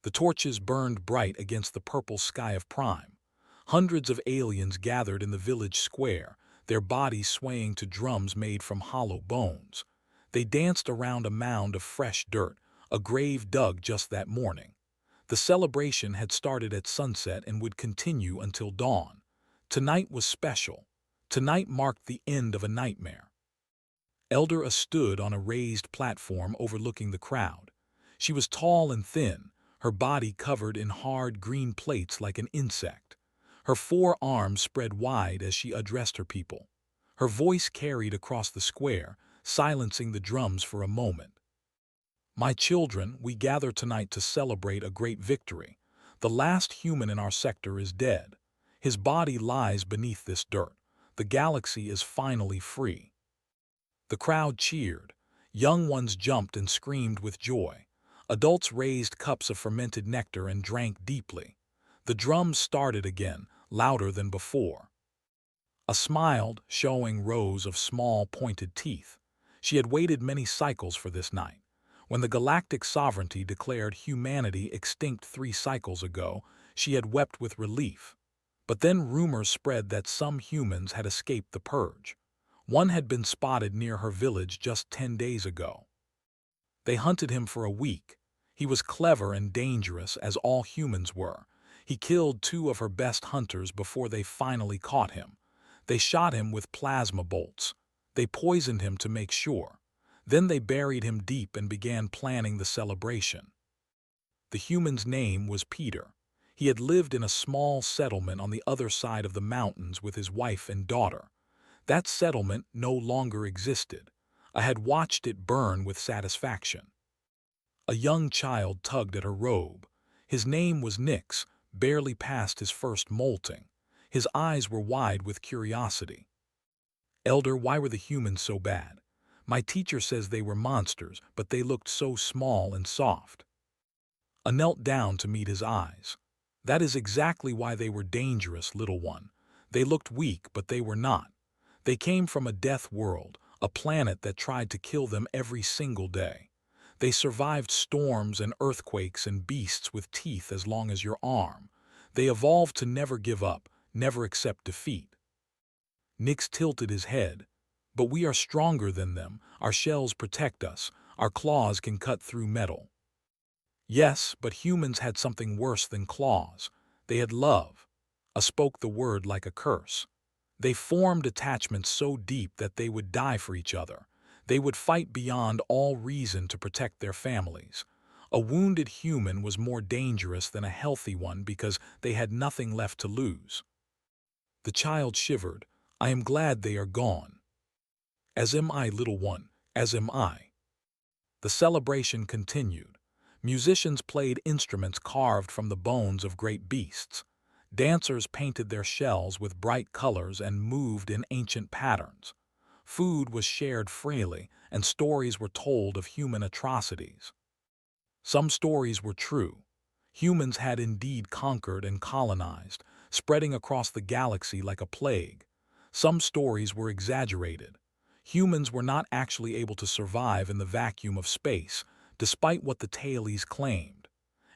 The torches burned bright against the purple sky of Prime. Hundreds of aliens gathered in the village square, their bodies swaying to drums made from hollow bones. They danced around a mound of fresh dirt, a grave dug just that morning. The celebration had started at sunset and would continue until dawn. Tonight was special. Tonight marked the end of a nightmare. Elder stood on a raised platform overlooking the crowd. She was tall and thin, her body covered in hard green plates like an insect. Her 4 arms spread wide as she addressed her people. Her voice carried across the square, silencing the drums for a moment. "My children, we gather tonight to celebrate a great victory. The last human in our sector is dead. His body lies beneath this dirt. The galaxy is finally free." The crowd cheered. Young ones jumped and screamed with joy. Adults raised cups of fermented nectar and drank deeply. The drums started again, louder than before. A smiled, showing rows of small, pointed teeth. She had waited many cycles for this night. When the galactic sovereignty declared humanity extinct 3 cycles ago, she had wept with relief. But then rumors spread that some humans had escaped the purge. One had been spotted near her village just 10 days ago. They hunted him for a week. He was clever and dangerous, as all humans were. He killed 2 of her best hunters before they finally caught him. They shot him with plasma bolts. They poisoned him to make sure. Then they buried him deep and began planning the celebration. The human's name was Peter. He had lived in a small settlement on the other side of the mountains with his wife and daughter. That settlement no longer existed. I had watched it burn with satisfaction. A young child tugged at her robe. His name was Nyx, barely past his first molting. His eyes were wide with curiosity. "Elder, why were the humans so bad? My teacher says they were monsters, but they looked so small and soft." I knelt down to meet his eyes. "That is exactly why they were dangerous, little one. They looked weak, but they were not. They came from a death world, a planet that tried to kill them every single day. They survived storms and earthquakes and beasts with teeth as long as your arm. They evolved to never give up, never accept defeat." Nyx tilted his head. "But we are stronger than them. Our shells protect us. Our claws can cut through metal." "Yes, but humans had something worse than claws. They had love." I spoke the word like a curse. "They formed attachments so deep that they would die for each other. They would fight beyond all reason to protect their families. A wounded human was more dangerous than a healthy one because they had nothing left to lose." The child shivered. "I am glad they are gone." "As am I, little one, as am I." The celebration continued. Musicians played instruments carved from the bones of great beasts. Dancers painted their shells with bright colors and moved in ancient patterns. Food was shared freely, and stories were told of human atrocities. Some stories were true. Humans had indeed conquered and colonized, spreading across the galaxy like a plague. Some stories were exaggerated. Humans were not actually able to survive in the vacuum of space, despite what the tailies claimed.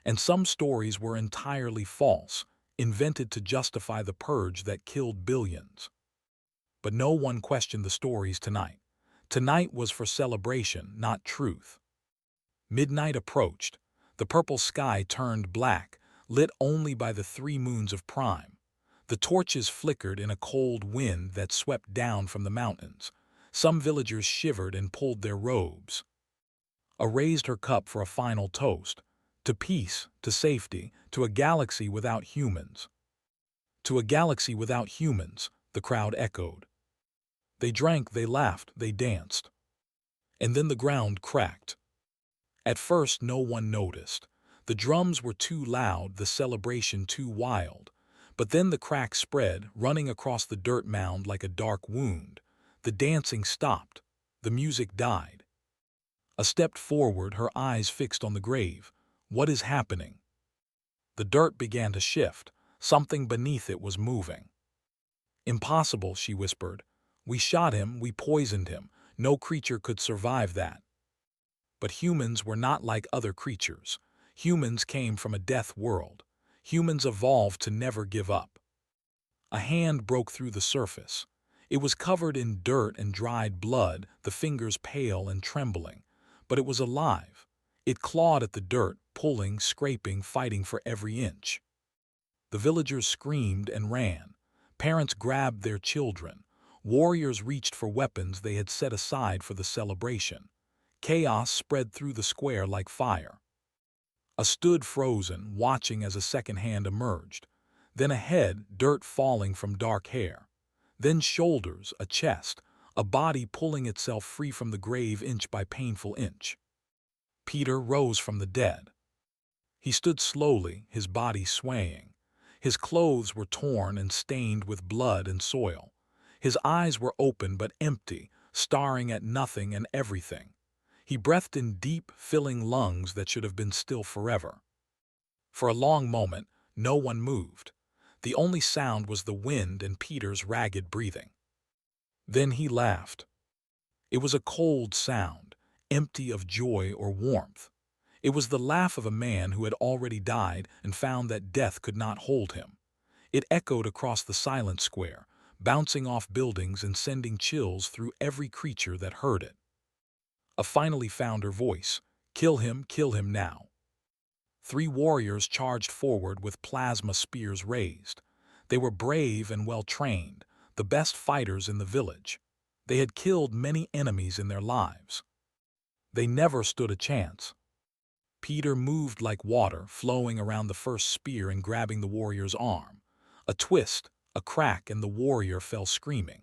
And some stories were entirely false, invented to justify the purge that killed billions. But no one questioned the stories tonight. Tonight was for celebration, not truth. Midnight approached. The purple sky turned black, lit only by the 3 moons of Prime. The torches flickered in a cold wind that swept down from the mountains. Some villagers shivered and pulled their robes. I raised her cup for a final toast. To peace, to safety, to a galaxy without humans. "To a galaxy without humans," the crowd echoed. They drank, they laughed, they danced. And then the ground cracked. At first no one noticed. The drums were too loud, the celebration too wild. But then the crack spread, running across the dirt mound like a dark wound. The dancing stopped. The music died. I stepped forward, her eyes fixed on the grave. "What is happening?" The dirt began to shift. Something beneath it was moving. "Impossible," she whispered. "We shot him, we poisoned him. No creature could survive that." But humans were not like other creatures. Humans came from a death world. Humans evolved to never give up. A hand broke through the surface. It was covered in dirt and dried blood, the fingers pale and trembling. But it was alive. It clawed at the dirt, pulling, scraping, fighting for every inch. The villagers screamed and ran. Parents grabbed their children. Warriors reached for weapons they had set aside for the celebration. Chaos spread through the square like fire. I stood frozen, watching as a second hand emerged. Then a head, dirt falling from dark hair. Then shoulders, a chest, a body pulling itself free from the grave inch by painful inch. Peter rose from the dead. He stood slowly, his body swaying. His clothes were torn and stained with blood and soil. His eyes were open but empty, staring at nothing and everything. He breathed in deep, filling lungs that should have been still forever. For a long moment, no one moved. The only sound was the wind and Peter's ragged breathing. Then he laughed. It was a cold sound, empty of joy or warmth. It was the laugh of a man who had already died and found that death could not hold him. It echoed across the silent square, bouncing off buildings and sending chills through every creature that heard it. I finally found her voice. Kill him now. 3 warriors charged forward with plasma spears raised. They were brave and well-trained, the best fighters in the village. They had killed many enemies in their lives. They never stood a chance. Peter moved like water, flowing around the first spear and grabbing the warrior's arm. A twist, a crack, and the warrior fell screaming.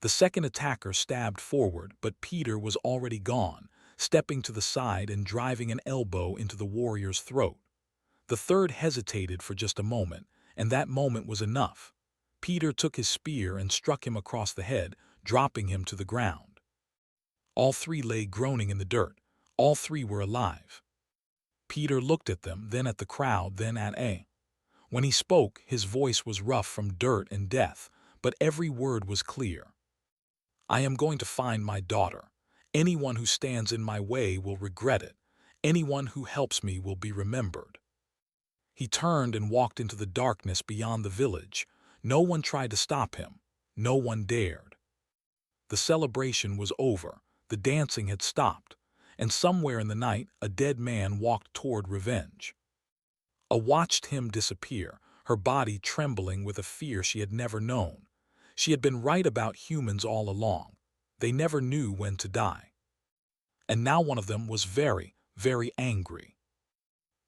The second attacker stabbed forward, but Peter was already gone, stepping to the side and driving an elbow into the warrior's throat. The third hesitated for just a moment, and that moment was enough. Peter took his spear and struck him across the head, dropping him to the ground. All 3 lay groaning in the dirt. All 3 were alive. Peter looked at them, then at the crowd, then at A. When he spoke, his voice was rough from dirt and death, but every word was clear. I am going to find my daughter. Anyone who stands in my way will regret it. Anyone who helps me will be remembered. He turned and walked into the darkness beyond the village. No one tried to stop him. No one dared. The celebration was over. The dancing had stopped. And somewhere in the night, a dead man walked toward revenge. I watched him disappear, her body trembling with a fear she had never known. She had been right about humans all along. They never knew when to die. And now one of them was very, very angry.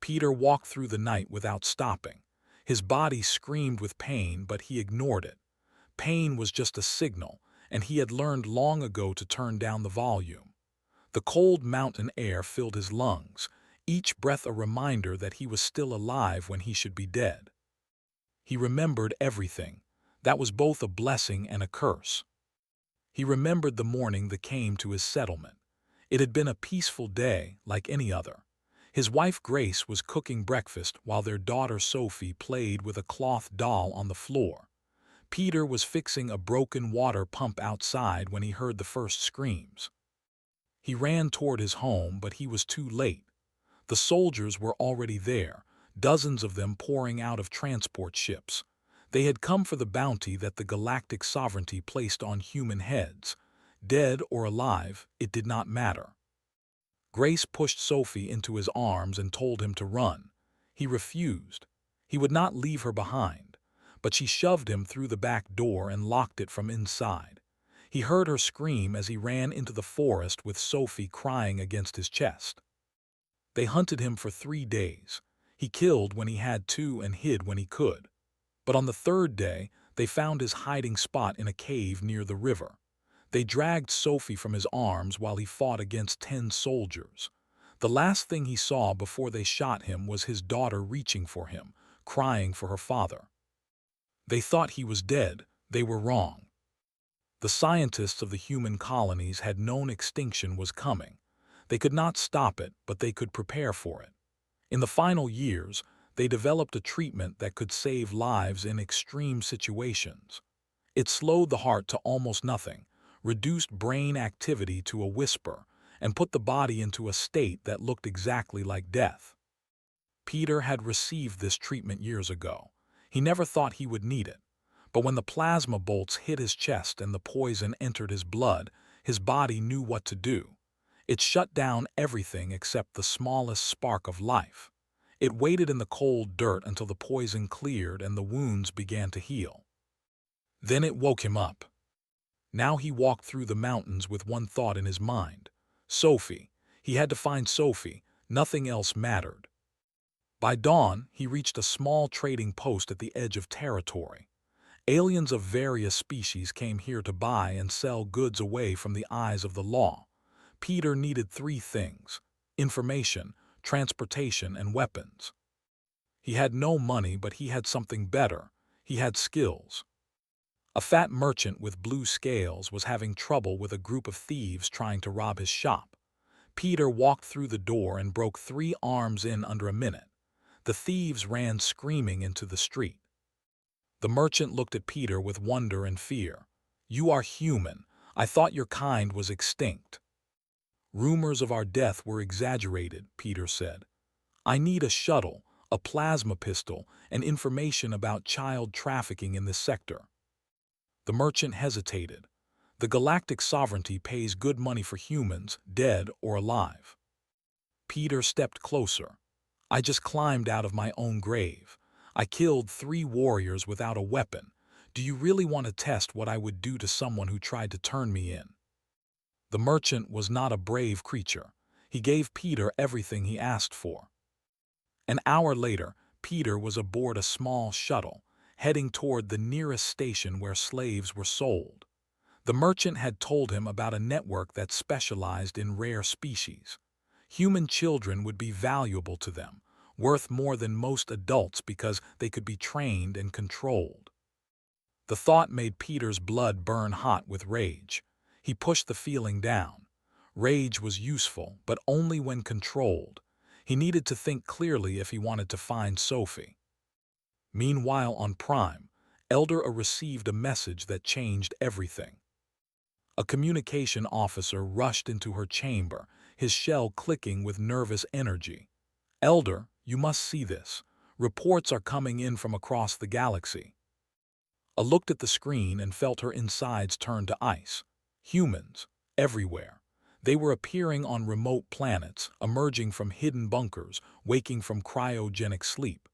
Peter walked through the night without stopping. His body screamed with pain, but he ignored it. Pain was just a signal, and he had learned long ago to turn down the volume. The cold mountain air filled his lungs, each breath a reminder that he was still alive when he should be dead. He remembered everything. That was both a blessing and a curse. He remembered the morning that came to his settlement. It had been a peaceful day, like any other. His wife Grace was cooking breakfast while their daughter Sophie played with a cloth doll on the floor. Peter was fixing a broken water pump outside when he heard the first screams. He ran toward his home, but he was too late. The soldiers were already there, dozens of them pouring out of transport ships. They had come for the bounty that the galactic sovereignty placed on human heads. Dead or alive, it did not matter. Grace pushed Sophie into his arms and told him to run. He refused. He would not leave her behind, but she shoved him through the back door and locked it from inside. He heard her scream as he ran into the forest with Sophie crying against his chest. They hunted him for 3 days. He killed when he had to and hid when he could. But on the 3rd day, they found his hiding spot in a cave near the river. They dragged Sophie from his arms while he fought against 10 soldiers. The last thing he saw before they shot him was his daughter reaching for him, crying for her father. They thought he was dead. They were wrong. The scientists of the human colonies had known extinction was coming. They could not stop it, but they could prepare for it. In the final years, they developed a treatment that could save lives in extreme situations. It slowed the heart to almost nothing, reduced brain activity to a whisper, and put the body into a state that looked exactly like death. Peter had received this treatment years ago. He never thought he would need it. But when the plasma bolts hit his chest and the poison entered his blood, his body knew what to do. It shut down everything except the smallest spark of life. It waited in the cold dirt until the poison cleared and the wounds began to heal. Then it woke him up. Now he walked through the mountains with one thought in his mind. Sophie. He had to find Sophie. Nothing else mattered. By dawn, he reached a small trading post at the edge of territory. Aliens of various species came here to buy and sell goods away from the eyes of the law. Peter needed three things: information, transportation, and weapons. He had no money, but he had something better. He had skills. A fat merchant with blue scales was having trouble with a group of thieves trying to rob his shop. Peter walked through the door and broke 3 arms in under a minute. The thieves ran screaming into the street. The merchant looked at Peter with wonder and fear. "You are human. I thought your kind was extinct." "Rumors of our death were exaggerated," Peter said. "I need a shuttle, a plasma pistol, and information about child trafficking in this sector." The merchant hesitated. "The galactic sovereignty pays good money for humans, dead or alive." Peter stepped closer. "I just climbed out of my own grave. I killed 3 warriors without a weapon. Do you really want to test what I would do to someone who tried to turn me in?" The merchant was not a brave creature. He gave Peter everything he asked for. An hour later, Peter was aboard a small shuttle, heading toward the nearest station where slaves were sold. The merchant had told him about a network that specialized in rare species. Human children would be valuable to them, worth more than most adults because they could be trained and controlled. The thought made Peter's blood burn hot with rage. He pushed the feeling down. Rage was useful, but only when controlled. He needed to think clearly if he wanted to find Sophie. Meanwhile, on Prime, Elder received a message that changed everything. A communication officer rushed into her chamber, his shell clicking with nervous energy. "Elder, you must see this. Reports are coming in from across the galaxy." I looked at the screen and felt her insides turn to ice. Humans, everywhere. They were appearing on remote planets, emerging from hidden bunkers, waking from cryogenic sleep.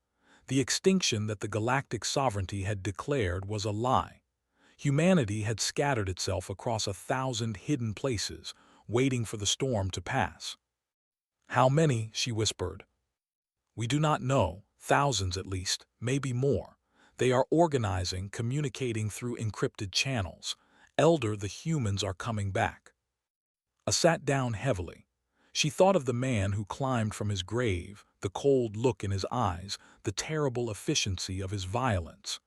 The extinction that the galactic sovereignty had declared was a lie. Humanity had scattered itself across 1,000 hidden places, waiting for the storm to pass. "How many?" she whispered. "We do not know. Thousands at least, maybe more. They are organizing, communicating through encrypted channels. Elder, the humans are coming back." I sat down heavily. She thought of the man who climbed from his grave, the cold look in his eyes, the terrible efficiency of his violence.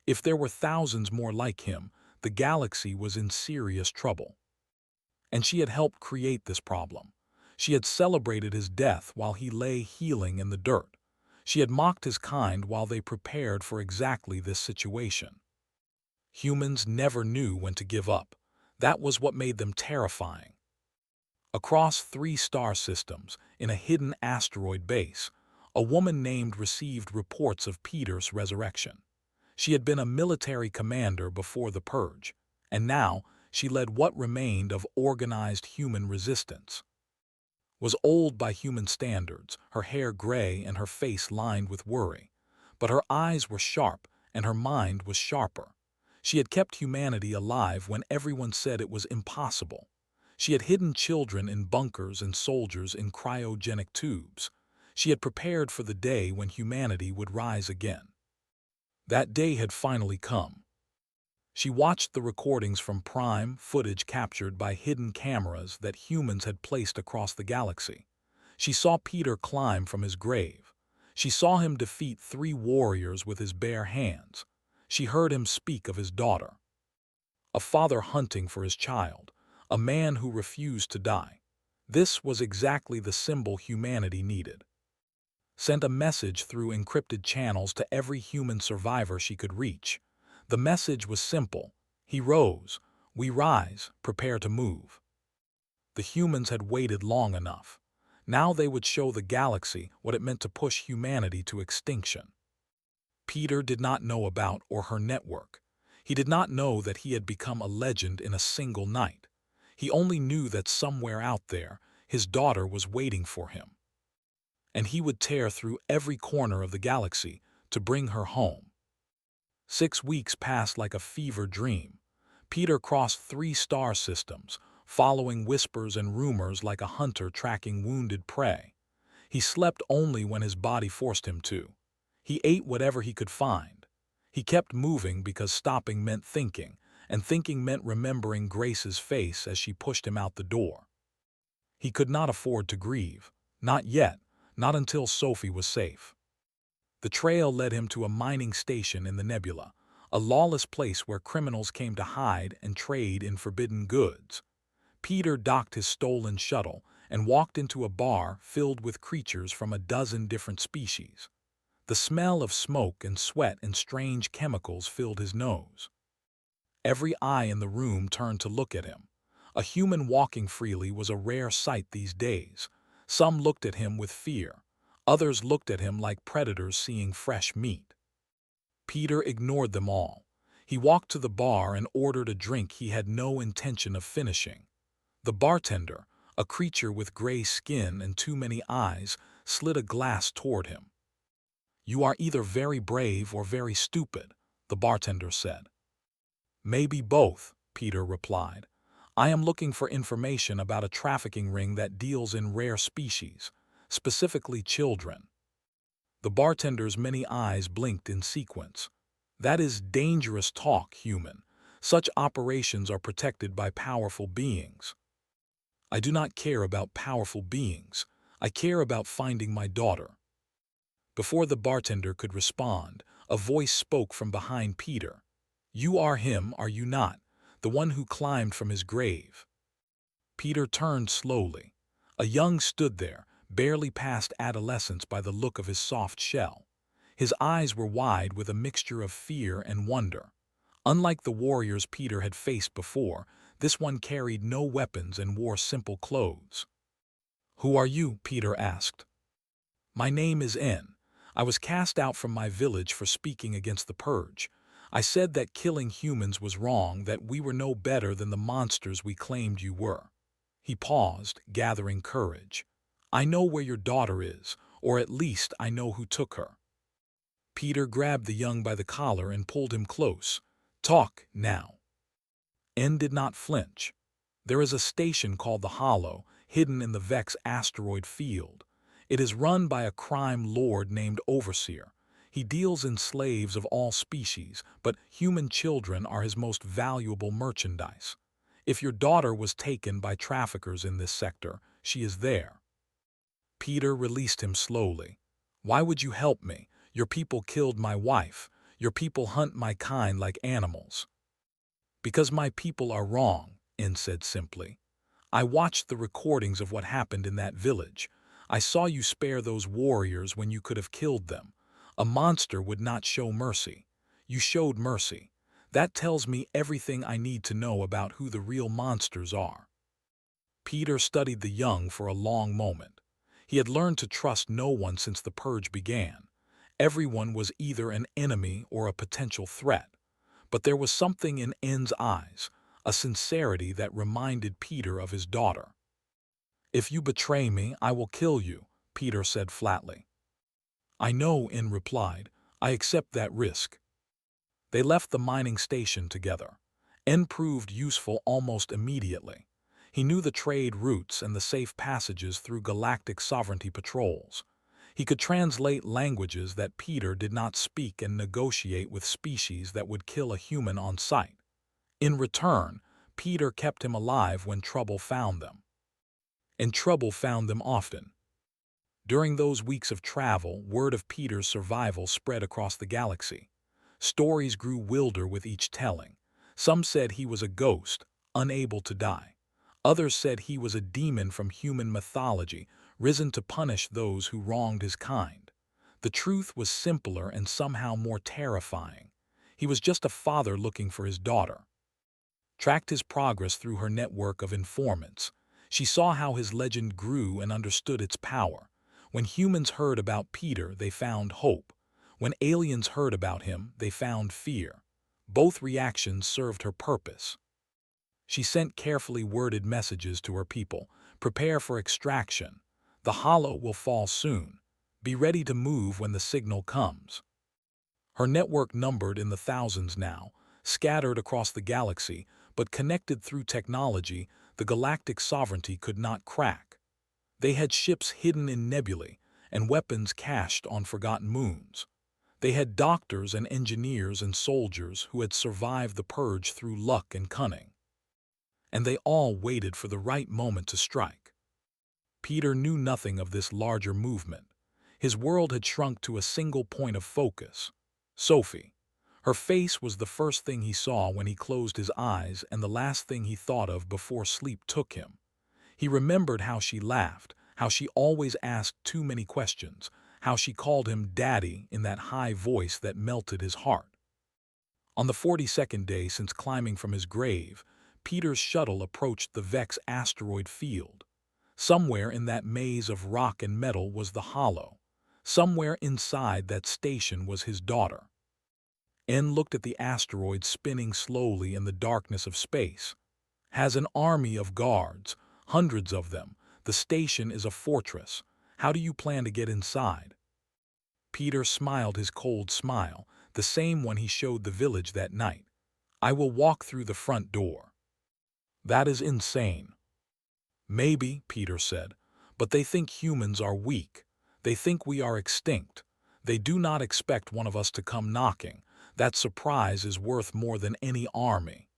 If there were thousands more like him, the galaxy was in serious trouble. And she had helped create this problem. She had celebrated his death while he lay healing in the dirt. She had mocked his kind while they prepared for exactly this situation. Humans never knew when to give up. That was what made them terrifying. Across 3 star systems, in a hidden asteroid base, a woman named received reports of Peter's resurrection. She had been a military commander before the Purge, and now she led what remained of organized human resistance. Was old by human standards, her hair gray and her face lined with worry. But her eyes were sharp, and her mind was sharper. She had kept humanity alive when everyone said it was impossible. She had hidden children in bunkers and soldiers in cryogenic tubes. She had prepared for the day when humanity would rise again. That day had finally come. She watched the recordings from Prime, footage captured by hidden cameras that humans had placed across the galaxy. She saw Peter climb from his grave. She saw him defeat 3 warriors with his bare hands. She heard him speak of his daughter. A father hunting for his child, a man who refused to die. This was exactly the symbol humanity needed. Sent a message through encrypted channels to every human survivor she could reach. The message was simple. He rose. We rise, prepare to move. The humans had waited long enough. Now they would show the galaxy what it meant to push humanity to extinction. Peter did not know about or her network. He did not know that he had become a legend in a single night. He only knew that somewhere out there, his daughter was waiting for him. And he would tear through every corner of the galaxy to bring her home. 6 weeks passed like a fever dream. Peter crossed 3 star systems, following whispers and rumors like a hunter tracking wounded prey. He slept only when his body forced him to. He ate whatever he could find. He kept moving because stopping meant thinking, and thinking meant remembering Grace's face as she pushed him out the door. He could not afford to grieve. Not yet, not until Sophie was safe. The trail led him to a mining station in the nebula, a lawless place where criminals came to hide and trade in forbidden goods. Peter docked his stolen shuttle and walked into a bar filled with creatures from a dozen different species. The smell of smoke and sweat and strange chemicals filled his nose. Every eye in the room turned to look at him. A human walking freely was a rare sight these days. Some looked at him with fear. Others looked at him like predators seeing fresh meat. Peter ignored them all. He walked to the bar and ordered a drink he had no intention of finishing. The bartender, a creature with gray skin and too many eyes, slid a glass toward him. "You are either very brave or very stupid," the bartender said. "Maybe both," Peter replied. "I am looking for information about a trafficking ring that deals in rare species, specifically children." The bartender's many eyes blinked in sequence. "That is dangerous talk, human. Such operations are protected by powerful beings." "I do not care about powerful beings. I care about finding my daughter." Before the bartender could respond, a voice spoke from behind Peter. "You are him, are you not? The one who climbed from his grave?" Peter turned slowly. A young stood there, barely past adolescence by the look of his soft shell. His eyes were wide with a mixture of fear and wonder. Unlike the warriors Peter had faced before, this one carried no weapons and wore simple clothes. "Who are you?" Peter asked. "My name is N. I was cast out from my village for speaking against the purge. I said that killing humans was wrong, that we were no better than the monsters we claimed you were." He paused, gathering courage. "I know where your daughter is, or at least I know who took her." Peter grabbed the young by the collar and pulled him close. "Talk, now." N did not flinch. "There is a station called the Hollow, hidden in the Vex asteroid field. It is run by a crime lord named Overseer. He deals in slaves of all species, but human children are his most valuable merchandise. If your daughter was taken by traffickers in this sector, she is there." Peter released him slowly. "Why would you help me? Your people killed my wife. Your people hunt my kind like animals." "Because my people are wrong," N said simply. "I watched the recordings of what happened in that village. I saw you spare those warriors when you could have killed them. A monster would not show mercy. You showed mercy. That tells me everything I need to know about who the real monsters are." Peter studied the young for a long moment. He had learned to trust no one since the purge began. Everyone was either an enemy or a potential threat. But there was something in N's eyes, a sincerity that reminded Peter of his daughter. "If you betray me, I will kill you," Peter said flatly. "I know," N replied. "I accept that risk." They left the mining station together. N proved useful almost immediately. He knew the trade routes and the safe passages through galactic sovereignty patrols. He could translate languages that Peter did not speak and negotiate with species that would kill a human on sight. In return, Peter kept him alive when trouble found them. And trouble found them often. During those weeks of travel, word of Peter's survival spread across the galaxy. Stories grew wilder with each telling. Some said he was a ghost, unable to die. Others said he was a demon from human mythology, risen to punish those who wronged his kind. The truth was simpler and somehow more terrifying. He was just a father looking for his daughter. Tracked his progress through her network of informants. She saw how his legend grew and understood its power. When humans heard about Peter, they found hope. When aliens heard about him, they found fear. Both reactions served her purpose. She sent carefully worded messages to her people. Prepare for extraction. The hollow will fall soon. Be ready to move when the signal comes. Her network numbered in the thousands now, scattered across the galaxy, but connected through technology the galactic sovereignty could not crack. They had ships hidden in nebulae and weapons cached on forgotten moons. They had doctors and engineers and soldiers who had survived the purge through luck and cunning. And they all waited for the right moment to strike. Peter knew nothing of this larger movement. His world had shrunk to a single point of focus: Sophie. Her face was the first thing he saw when he closed his eyes and the last thing he thought of before sleep took him. He remembered how she laughed, how she always asked too many questions, how she called him Daddy in that high voice that melted his heart. On the 42nd day since climbing from his grave, Peter's shuttle approached the Vex asteroid field. Somewhere in that maze of rock and metal was the hollow. Somewhere inside that station was his daughter. En looked at the asteroid spinning slowly in the darkness of space. Has an army of guards, hundreds of them. The station is a fortress. How do you plan to get inside? Peter smiled his cold smile, the same one he showed the village that night. I will walk through the front door. That is insane. Maybe, Peter said, but they think humans are weak. They think we are extinct. They do not expect one of us to come knocking. That surprise is worth more than any army.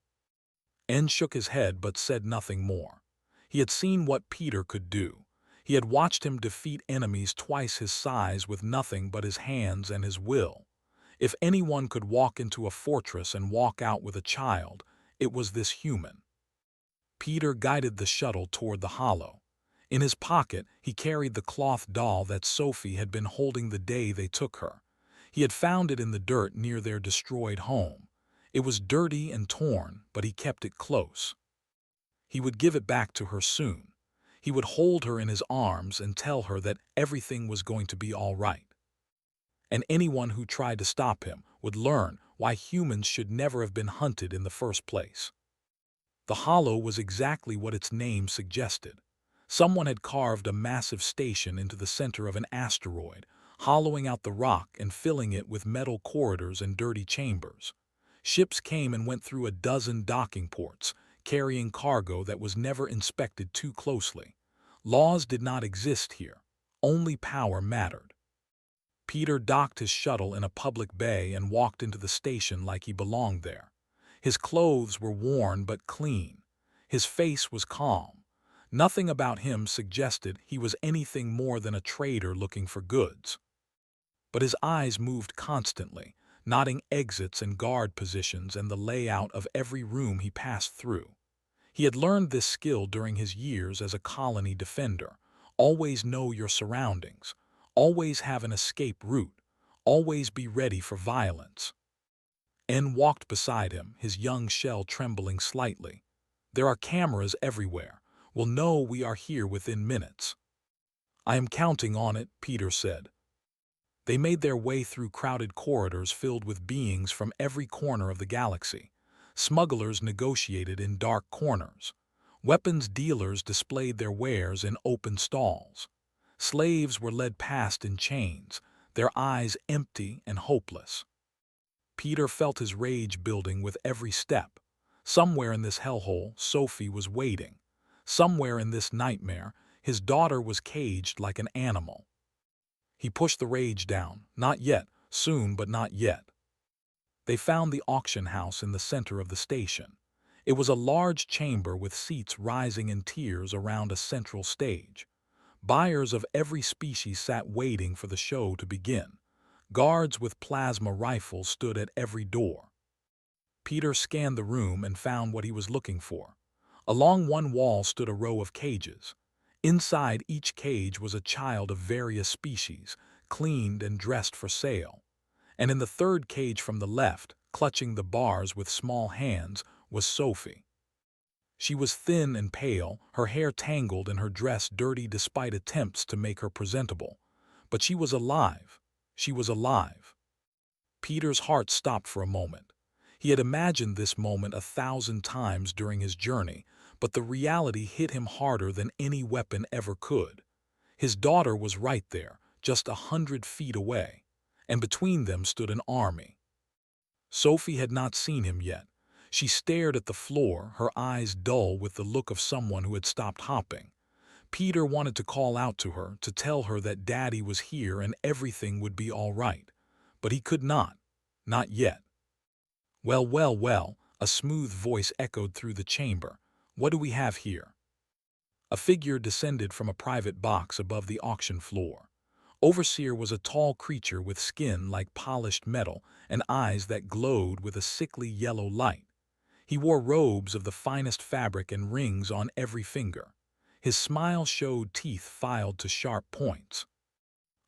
En shook his head but said nothing more. He had seen what Peter could do. He had watched him defeat enemies twice his size with nothing but his hands and his will. If anyone could walk into a fortress and walk out with a child, it was this human. Peter guided the shuttle toward the hollow. In his pocket, he carried the cloth doll that Sophie had been holding the day they took her. He had found it in the dirt near their destroyed home. It was dirty and torn, but he kept it close. He would give it back to her soon. He would hold her in his arms and tell her that everything was going to be all right. And anyone who tried to stop him would learn why humans should never have been hunted in the first place. The hollow was exactly what its name suggested. Someone had carved a massive station into the center of an asteroid, hollowing out the rock and filling it with metal corridors and dirty chambers. Ships came and went through a dozen docking ports, carrying cargo that was never inspected too closely. Laws did not exist here. Only power mattered. Peter docked his shuttle in a public bay and walked into the station like he belonged there. His clothes were worn but clean. His face was calm. Nothing about him suggested he was anything more than a trader looking for goods. But his eyes moved constantly, noting exits and guard positions and the layout of every room he passed through. He had learned this skill during his years as a colony defender. Always know your surroundings. Always have an escape route. Always be ready for violence. En walked beside him, his young shell trembling slightly. There are cameras everywhere. We'll know we are here within minutes. I am counting on it, Peter said. They made their way through crowded corridors filled with beings from every corner of the galaxy. Smugglers negotiated in dark corners. Weapons dealers displayed their wares in open stalls. Slaves were led past in chains, their eyes empty and hopeless. Peter felt his rage building with every step. Somewhere in this hellhole, Sophie was waiting. Somewhere in this nightmare, his daughter was caged like an animal. He pushed the rage down. Not yet, soon but not yet. They found the auction house in the center of the station. It was a large chamber with seats rising in tiers around a central stage. Buyers of every species sat waiting for the show to begin. Guards with plasma rifles stood at every door. Peter scanned the room and found what he was looking for. Along one wall stood a row of cages. Inside each cage was a child of various species, cleaned and dressed for sale. And in the third cage from the left, clutching the bars with small hands, was Sophie. She was thin and pale, her hair tangled and her dress dirty despite attempts to make her presentable. But she was alive. She was alive. Peter's heart stopped for a moment. He had imagined this moment 1,000 times during his journey, but the reality hit him harder than any weapon ever could. His daughter was right there, just 100 feet away, and between them stood an army. Sophie had not seen him yet. She stared at the floor, her eyes dull with the look of someone who had stopped hopping. Peter wanted to call out to her, to tell her that Daddy was here and everything would be all right. But he could not. Not yet. Well, well, well, a smooth voice echoed through the chamber. What do we have here? A figure descended from a private box above the auction floor. Overseer was a tall creature with skin like polished metal and eyes that glowed with a sickly yellow light. He wore robes of the finest fabric and rings on every finger. His smile showed teeth filed to sharp points.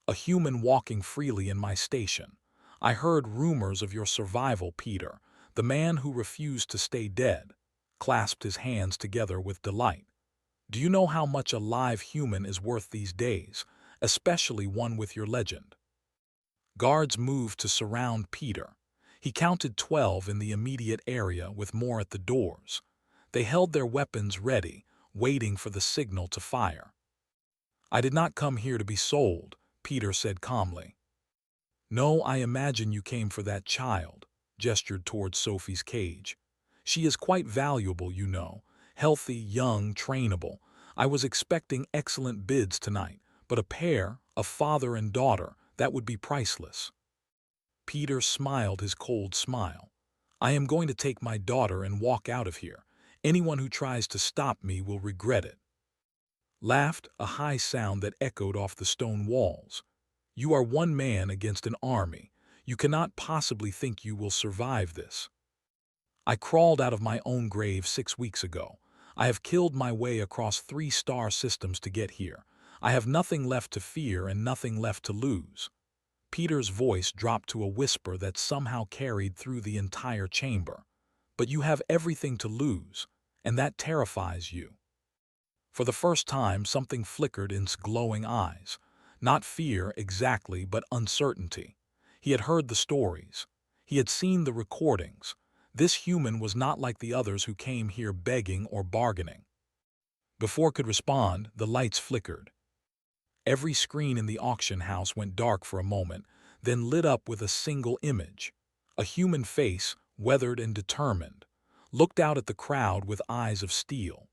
A human walking freely in my station. I heard rumors of your survival, Peter. The man who refused to stay dead clasped his hands together with delight. Do you know how much a live human is worth these days, especially one with your legend? Guards moved to surround Peter. He counted 12 in the immediate area with more at the doors. They held their weapons ready, waiting for the signal to fire. I did not come here to be sold, Peter said calmly. No, I imagine you came for that child, gestured towards Sophie's cage. She is quite valuable, you know, healthy, young, trainable. I was expecting excellent bids tonight, but a pair, a father and daughter, that would be priceless. Peter smiled his cold smile. I am going to take my daughter and walk out of here. Anyone who tries to stop me will regret it. Laughed, a high sound that echoed off the stone walls. You are one man against an army. You cannot possibly think you will survive this. I crawled out of my own grave 6 weeks ago. I have killed my way across 3 star systems to get here. I have nothing left to fear and nothing left to lose. Peter's voice dropped to a whisper that somehow carried through the entire chamber. But you have everything to lose, and that terrifies you. For the first time, something flickered in his glowing eyes. Not fear exactly, but uncertainty. He had heard the stories. He had seen the recordings. This human was not like the others who came here begging or bargaining. Before could respond, the lights flickered. Every screen in the auction house went dark for a moment, then lit up with a single image. A human face, weathered and determined, looked out at the crowd with eyes of steel.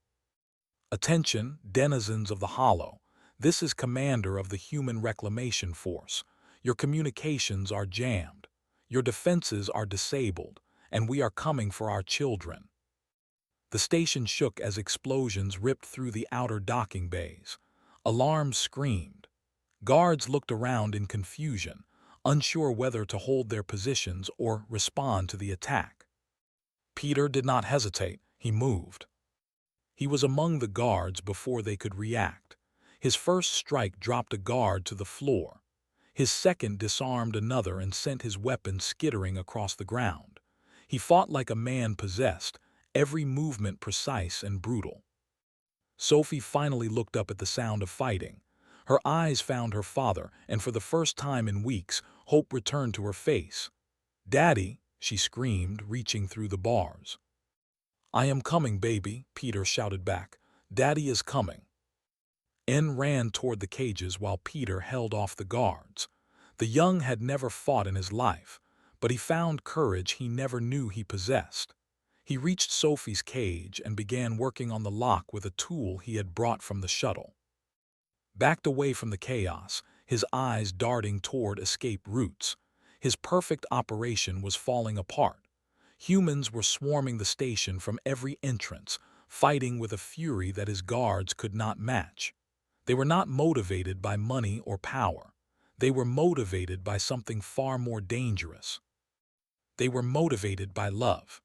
Attention, denizens of the Hollow. This is Commander of the Human Reclamation Force. Your communications are jammed. Your defenses are disabled, and we are coming for our children. The station shook as explosions ripped through the outer docking bays. Alarms screamed. Guards looked around in confusion, unsure whether to hold their positions or respond to the attack. Peter did not hesitate. He moved. He was among the guards before they could react. His first strike dropped a guard to the floor. His second disarmed another and sent his weapon skittering across the ground. He fought like a man possessed, every movement precise and brutal. Sophie finally looked up at the sound of fighting. Her eyes found her father, and for the first time in weeks, hope returned to her face. "Daddy," she screamed, reaching through the bars. "I am coming, baby," Peter shouted back. "Daddy is coming." En ran toward the cages while Peter held off the guards. The young had never fought in his life, but he found courage he never knew he possessed. He reached Sophie's cage and began working on the lock with a tool he had brought from the shuttle. Backed away from the chaos, his eyes darting toward escape routes. His perfect operation was falling apart. Humans were swarming the station from every entrance, fighting with a fury that his guards could not match. They were not motivated by money or power. They were motivated by something far more dangerous. They were motivated by love.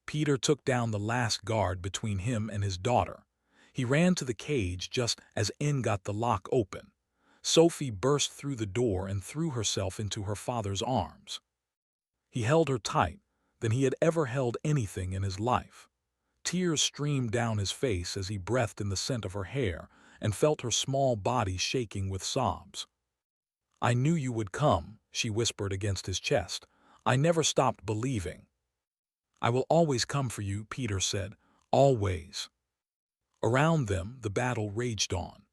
Peter took down the last guard between him and his daughter. He ran to the cage just as En got the lock open. Sophie burst through the door and threw herself into her father's arms. He held her tight than he had ever held anything in his life. Tears streamed down his face as he breathed in the scent of her hair and felt her small body shaking with sobs. "I knew you would come," she whispered against his chest. "I never stopped believing." "I will always come for you," Peter said. "Always." Around them, the battle raged on.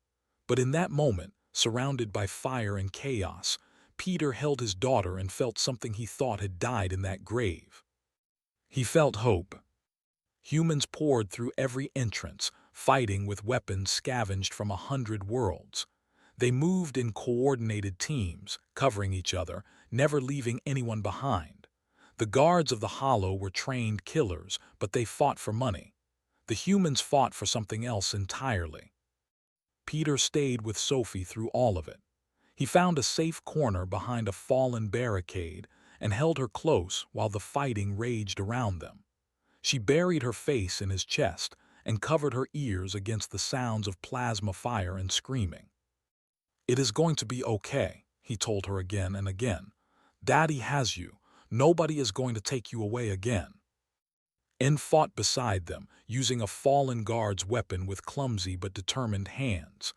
But in that moment, surrounded by fire and chaos, Peter held his daughter and felt something he thought had died in that grave. He felt hope. Humans poured through every entrance, fighting with weapons scavenged from 100 worlds. They moved in coordinated teams, covering each other, never leaving anyone behind. The guards of the Hollow were trained killers, but they fought for money. The humans fought for something else entirely. Peter stayed with Sophie through all of it. He found a safe corner behind a fallen barricade and held her close while the fighting raged around them. She buried her face in his chest and covered her ears against the sounds of plasma fire and screaming. "It is going to be okay," he told her again and again. "Daddy has you. Nobody is going to take you away again." En fought beside them, using a fallen guard's weapon with clumsy but determined hands.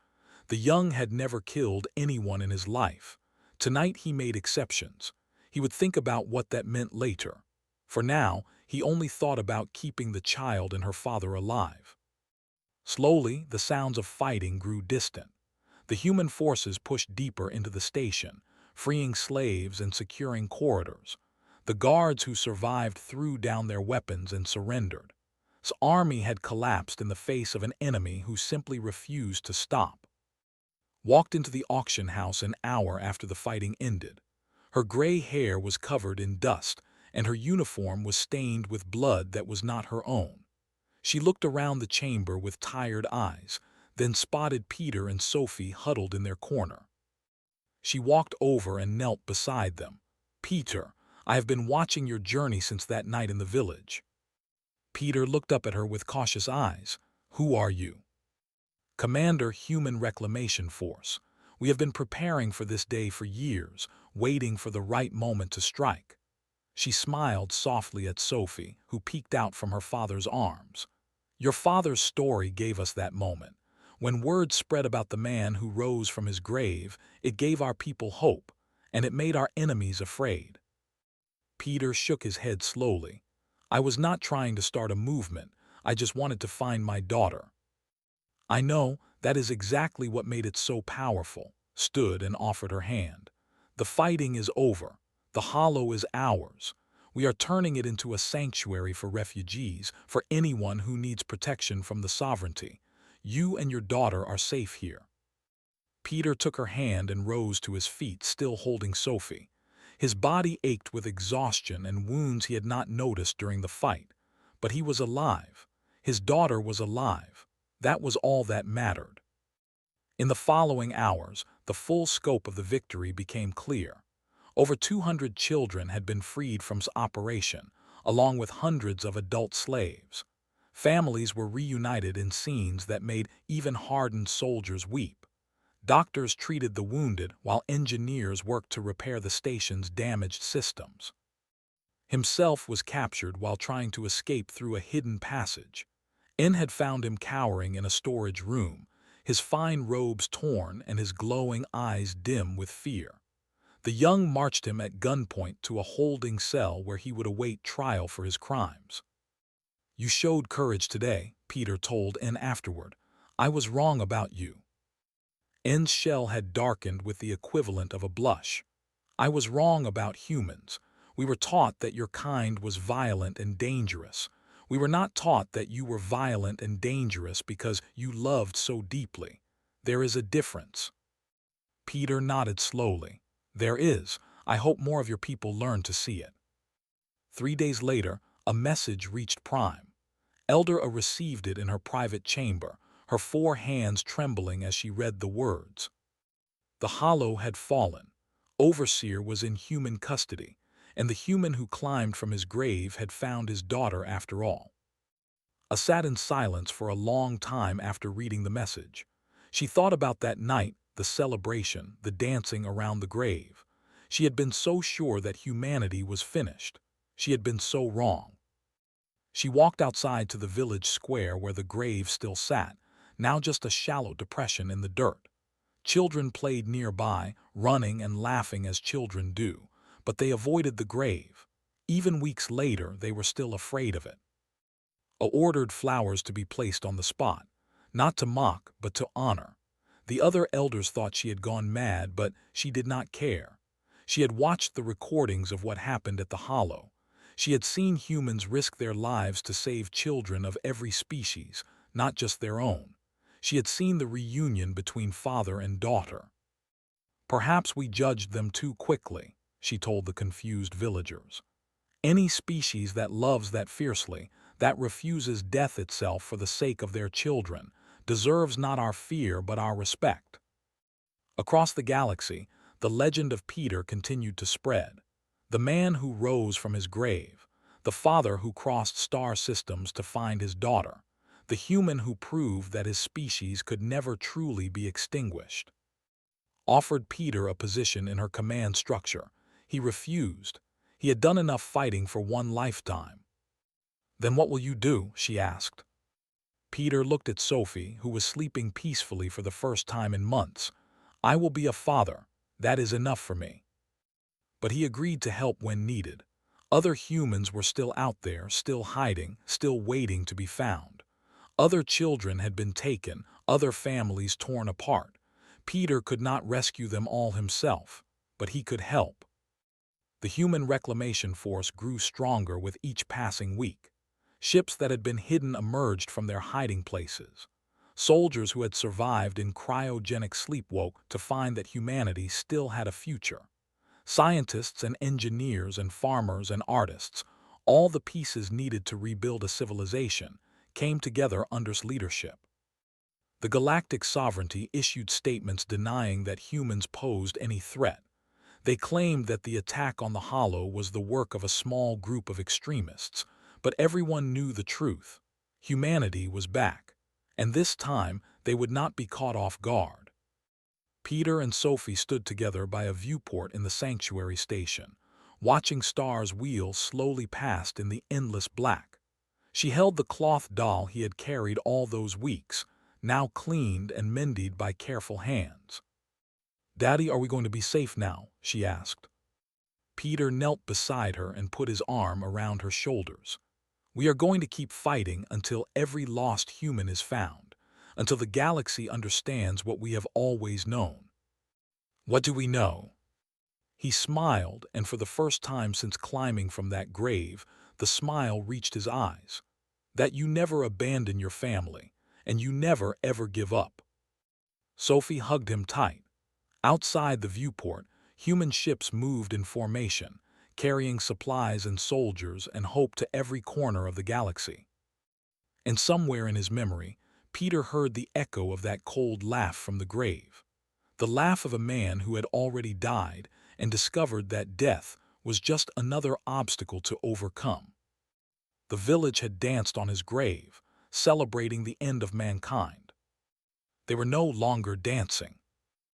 The young had never killed anyone in his life. Tonight he made exceptions. He would think about what that meant later. For now, he only thought about keeping the child and her father alive. Slowly, the sounds of fighting grew distant. The human forces pushed deeper into the station, freeing slaves and securing corridors. The guards who survived threw down their weapons and surrendered. His army had collapsed in the face of an enemy who simply refused to stop. Walked into the auction house an hour after the fighting ended. Her gray hair was covered in dust, and her uniform was stained with blood that was not her own. She looked around the chamber with tired eyes, then spotted Peter and Sophie huddled in their corner. She walked over and knelt beside them. "Peter, I have been watching your journey since that night in the village." Peter looked up at her with cautious eyes. "Who are you?" "Commander, Human Reclamation Force. We have been preparing for this day for years, waiting for the right moment to strike." She smiled softly at Sophie, who peeked out from her father's arms. "Your father's story gave us that moment. When word spread about the man who rose from his grave, it gave our people hope, and it made our enemies afraid." Peter shook his head slowly. "I was not trying to start a movement. I just wanted to find my daughter." "I know, that is exactly what made it so powerful," stood and offered her hand. "The fighting is over. The Hollow is ours. We are turning it into a sanctuary for refugees, for anyone who needs protection from the sovereignty. You and your daughter are safe here." Peter took her hand and rose to his feet, still holding Sophie. His body ached with exhaustion and wounds he had not noticed during the fight. But he was alive. His daughter was alive. That was all that mattered. In the following hours, the full scope of the victory became clear. Over 200 children had been freed from this operation, along with hundreds of adult slaves. Families were reunited in scenes that made even hardened soldiers weep. Doctors treated the wounded while engineers worked to repair the station's damaged systems. Himself was captured while trying to escape through a hidden passage. En had found him cowering in a storage room, his fine robes torn and his glowing eyes dim with fear. The young marched him at gunpoint to a holding cell where he would await trial for his crimes. "You showed courage today," Peter told En afterward. "I was wrong about you." En's shell had darkened with the equivalent of a blush. "I was wrong about humans. We were taught that your kind was violent and dangerous. We were not taught that you were violent and dangerous because you loved so deeply. There is a difference." Peter nodded slowly. "There is. I hope more of your people learn to see it." 3 days later, a message reached Prime. Eldera received it in her private chamber, her 4 hands trembling as she read the words. The Hollow had fallen. Overseer was in human custody, and the human who climbed from his grave had found his daughter after all. A sat in silence for a long time after reading the message. She thought about that night, the celebration, the dancing around the grave. She had been so sure that humanity was finished. She had been so wrong. She walked outside to the village square where the grave still sat, now just a shallow depression in the dirt. Children played nearby, running and laughing as children do, but they avoided the grave. Even weeks later, they were still afraid of it. Ordered flowers to be placed on the spot, not to mock, but to honor. The other elders thought she had gone mad, but she did not care. She had watched the recordings of what happened at the Hollow. She had seen humans risk their lives to save children of every species, not just their own. She had seen the reunion between father and daughter. Perhaps we judged them too quickly, she told the confused villagers. Any species that loves that fiercely, that refuses death itself for the sake of their children, deserves not our fear but our respect. Across the galaxy, the legend of Peter continued to spread. The man who rose from his grave, the father who crossed star systems to find his daughter, the human who proved that his species could never truly be extinguished. Offered Peter a position in her command structure. He refused. He had done enough fighting for one lifetime. "Then what will you do?" she asked. Peter looked at Sophie, who was sleeping peacefully for the first time in months. "I will be a father. That is enough for me." But he agreed to help when needed. Other humans were still out there, still hiding, still waiting to be found. Other children had been taken, other families torn apart. Peter could not rescue them all himself, but he could help. The human reclamation force grew stronger with each passing week. Ships that had been hidden emerged from their hiding places. Soldiers who had survived in cryogenic sleep woke to find that humanity still had a future. Scientists and engineers and farmers and artists, all the pieces needed to rebuild a civilization, came together under his leadership. The Galactic Sovereignty issued statements denying that humans posed any threat. They claimed that the attack on the Hollow was the work of a small group of extremists, but everyone knew the truth. Humanity was back, and this time they would not be caught off guard. Peter and Sophie stood together by a viewport in the sanctuary station, watching stars wheel slowly past in the endless black. She held the cloth doll he had carried all those weeks, now cleaned and mended by careful hands. "Daddy, are we going to be safe now?" she asked. Peter knelt beside her and put his arm around her shoulders. "We are going to keep fighting until every lost human is found, until the galaxy understands what we have always known." "What do we know?" He smiled, and for the first time since climbing from that grave, the smile reached his eyes. "That you never abandon your family, and you never ever give up." Sophie hugged him tight. Outside the viewport, human ships moved in formation, carrying supplies and soldiers and hope to every corner of the galaxy. And somewhere in his memory, Peter heard the echo of that cold laugh from the grave. The laugh of a man who had already died and discovered that death was just another obstacle to overcome. The village had danced on his grave, celebrating the end of mankind. They were no longer dancing.